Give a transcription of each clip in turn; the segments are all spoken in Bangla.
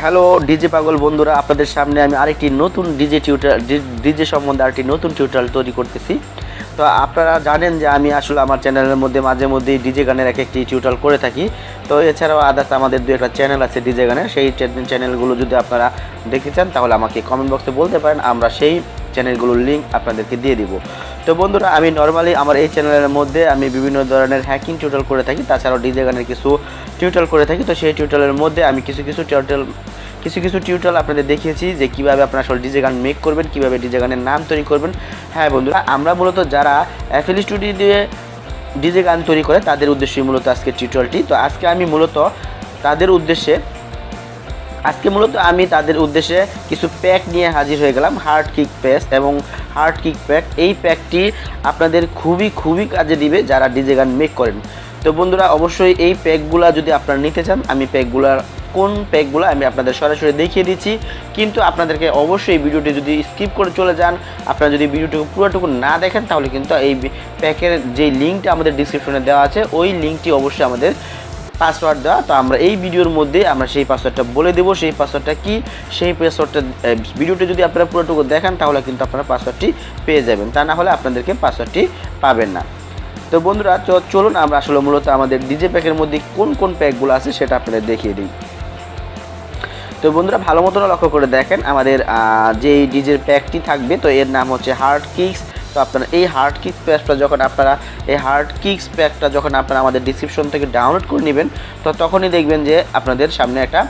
হ্যালো ডিজে পাগল বন্ধুরা, আপনাদের সামনে আমি আরেকটি নতুন ডিজে সম্বন্ধে আরেকটি নতুন টিউটোরিয়াল তৈরি করতেছি। তো আপনারা জানেন যে আমি আসলে আমার চ্যানেলের মধ্যে মাঝে মধ্যেই ডিজে গানের একটি টিউটোরিয়াল করে থাকি। তো এছাড়াও আদার্স আমাদের দু একটা চ্যানেল আছে ডিজে গানের, সেই চ্যানেলগুলো যদি আপনারা দেখতে চান তাহলে আমাকে কমেন্ট বক্সে বলতে পারেন, আমরা সেই চ্যানেলগুলোর লিঙ্ক আপনাদেরকে দিয়ে দিব। তো বন্ধুরা, আমি নর্মালি আমার এই চ্যানেলের মধ্যে আমি বিভিন্ন ধরনের হ্যাকিং টিউটোরিয়াল করে থাকি, তাছাড়াও ডিজে গানের কিছু টিউটোরিয়াল করে থাকি। তো সেই টিউটোরিয়ালের মধ্যে আমি কিছু টিউটোরিয়াল আপনাদের দেখিয়েছি যে কীভাবে আপনারা আসলে ডিজে গান মেক করবেন, কীভাবে ডিজে গানের নাম তৈরি করবেন। হ্যাঁ বন্ধুরা, আমরা মূলত যারা এফএল স্টুডিও দিয়ে ডিজে গান তৈরি করে তাদের উদ্দেশ্যে মূলত আজকে টিউটোরিয়ালটি। তো আজকে আমি মূলত তাদের উদ্দেশ্যে কিছু প্যাক নিয়ে হাজির হয়ে গেলাম, হার্ড কিক পেস্ট এবং হার্ড কিক প্যাক। এই প্যাকটি আপনাদের খুবই কাজে দিবে যারা ডিজে গান মেক করেন। তো বন্ধুরা, অবশ্যই এই প্যাকগুলো যদি আপনারা নিতে চান, আমি কোন প্যাকগুলো আমি আপনাদের সরাসরি দেখিয়ে দিচ্ছি। কিন্তু আপনাদেরকে অবশ্যই ভিডিওটি যদি স্কিপ করে চলে যান, আপনারা যদি ভিডিওটুকু পুরোটুকু না দেখেন, তাহলে কিন্তু এই প্যাকের যে লিঙ্কটা আমাদের ডিসক্রিপশনে দেওয়া আছে, ওই লিঙ্কটি অবশ্যই আমাদের পাসওয়ার্ড দেওয়া। তো আমরা এই ভিডিওর মধ্যে আমরা সেই পাসওয়ার্ডটা বলে দেবো। সেই পাসওয়ার্ডটা কি, সেই পাসওয়ার্ডটা ভিডিওটি যদি আপনারা পুরোটুকু দেখেন তাহলে কিন্তু আপনারা পাসওয়ার্ডটি পেয়ে যাবেন, তা না হলে আপনাদেরকে পাসওয়ার্ডটি পাবেন না। তো বন্ধুরা, চলুন আমরা আসলে মূলত আমাদের ডিজে প্যাকের মধ্যে কোন প্যাকগুলো আছে সেটা আপনাদের দেখিয়ে দিই। তো বন্ধুরা, ভালো মতন লক্ষ্য করে দেখেন, আমাদের যেই ডিজের প্যাকটি থাকবে, তো এর নাম হচ্ছে হার্ড কিক্স। তো আপনারা এই হার্ড কিক্স প্যাকটা যখন আপনারা আমাদের ডিসক্রিপশন থেকে ডাউনলোড করে নেবেন, তো তখনই দেখবেন যে আপনাদের সামনে একটা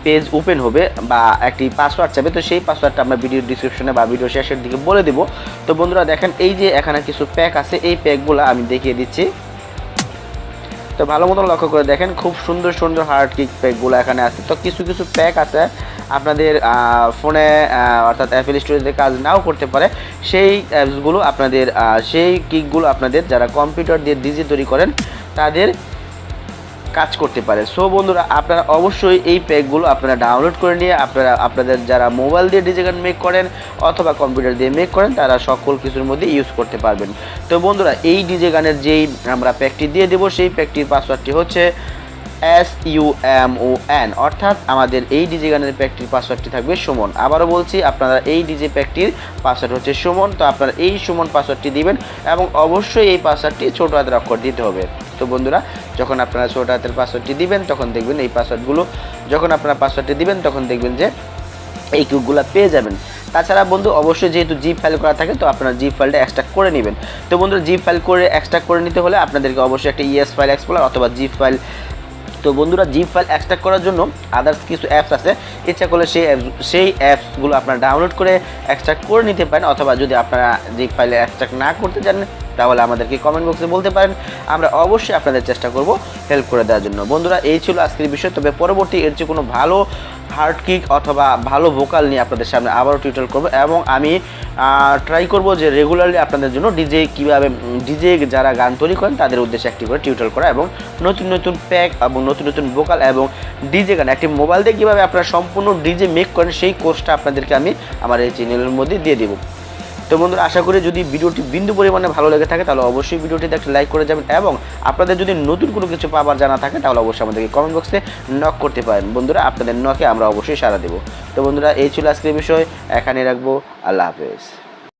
পেজ ওপেন হবে বা একটি পাসওয়ার্ড চাইবে। তো সেই পাসওয়ার্ডটা আমরা ভিডিও ডিসক্রিপশনে বা ভিডিও শেষের দিকে বলে দেব। তো বন্ধুরা দেখেন, এই যে এখানে কিছু প্যাক আছে, এই প্যাকগুলো আমি দেখিয়ে দিচ্ছি। তো ভালো মতন লক্ষ্য করে দেখেন, খুব সুন্দর হার্ড কিক প্যাকগুলো এখানে আছে। তো কিছু প্যাক আছে আপনাদের ফোনে অর্থাৎ অ্যাপল স্টোরেজে কাজ নাও করতে পারে, সেই অ্যাপসগুলো আপনাদের সেই কিকগুলো আপনাদের যারা কম্পিউটার দিয়ে ডিজে তৈরি করেন তাদের কাজ করতে পারে। সো বন্ধুরা, আপনারা অবশ্যই এই প্যাকগুলো আপনারা ডাউনলোড করে নিয়ে আপনাদের যারা মোবাইল দিয়ে ডিজে গান মেক করেন অথবা কম্পিউটার দিয়ে মেক করেন, তারা সকল কিছুর মধ্যে ইউজ করতে পারবেন। তো বন্ধুরা, এই ডিজে গানের যেই আমরা প্যাকটি দিয়ে দেবো, সেই প্যাকটির পাসওয়ার্ডটি হচ্ছে SUMON, অর্থাৎ আমাদের এই ডিজে গানের প্যাকটির পাসওয়ার্ডটি থাকবে সুমন। আবারও বলছি, আপনারা এই ডিজে প্যাকটির পাসওয়ার্ড হচ্ছে সুমন। তো আপনারা এই সুমন পাসওয়ার্ডটি দিবেন এবং অবশ্যই এই পাসওয়ার্ডটি ছোট হাতের অক্ষর দিতে হবে। তো বন্ধুরা, যখন আপনারা ছোট হাতের পাসওয়ার্ডটি দিবেন তখন দেখবেন যে এই কিকগুলো পেয়ে যাবেন। তাছাড়া বন্ধু, অবশ্যই যেহেতু জিপ ফাইল করা থাকে, তো আপনারা জিপ ফাইলটা এক্সট্রাক্ট করে নেবেন। তো বন্ধুরা, জিপ ফাইল করে এক্সট্রাক্ট করে নিতে হলে আপনাদেরকে অবশ্যই একটা ES ফাইল এক্সপ্লোরার অথবা জিপ ফাইল। তো বন্ধুরা, জিপ ফাইল এক্সট্রাক্ট করার জন্য আদার্স কিছু অ্যাপস আছে, ইচ্ছা করলে সেই অ্যাপসগুলো আপনারা ডাউনলোড করে এক্সট্রাক্ট করে নিতে পারেন, অথবা যদি আপনারা জিপ ফাইলে এক্সট্রাক্ট না করতে জানেন তাহলে আমাদেরকে কমেন্ট বক্সে বলতে পারেন, আমরা অবশ্যই আপনাদের চেষ্টা করব হেল্প করে দেওয়ার জন্য। বন্ধুরা, এই ছিল আজকের বিষয়। তবে পরবর্তী এর চেয়ে কোনো ভালো হার্ড কিক অথবা ভালো ভোকাল নিয়ে আপনাদের সামনে আবারও টিউটোরিয়াল করব, এবং আমি ট্রাই করব যে রেগুলারলি আপনাদের জন্য ডিজে যারা গান তৈরি করেন তাদের উদ্দেশ্যে একটি করে টিউটোরিয়াল করা, এবং নতুন প্যাক এবং নতুন ভোকাল এবং ডিজে গান একটি মোবাইল দিয়ে কীভাবে আপনারা সম্পূর্ণ ডিজে মেক করেন সেই কোর্সটা আপনাদেরকে আমি আমার এই চ্যানেলের মধ্যে দিয়ে দেবো। তো বন্ধুরা, আশা করি যদি ভিডিওটি বিন্দু পরিমাণে ভালো লেগে থাকে তাহলে অবশ্যই ভিডিওটিতে একটা লাইক করে যাবেন, এবং আপনাদের যদি নতুন কোনো কিছু পাবার জানা থাকে তাহলে অবশ্যই আমাদেরকে কমেন্ট বক্সে নক করতে পারেন। বন্ধুরা, আপনাদের নকে আমরা অবশ্যই সাড়া দেবো। তো বন্ধুরা, এই ছিল আজকের বিষয়, এখানে রাখবো। আল্লাহ হাফেজ।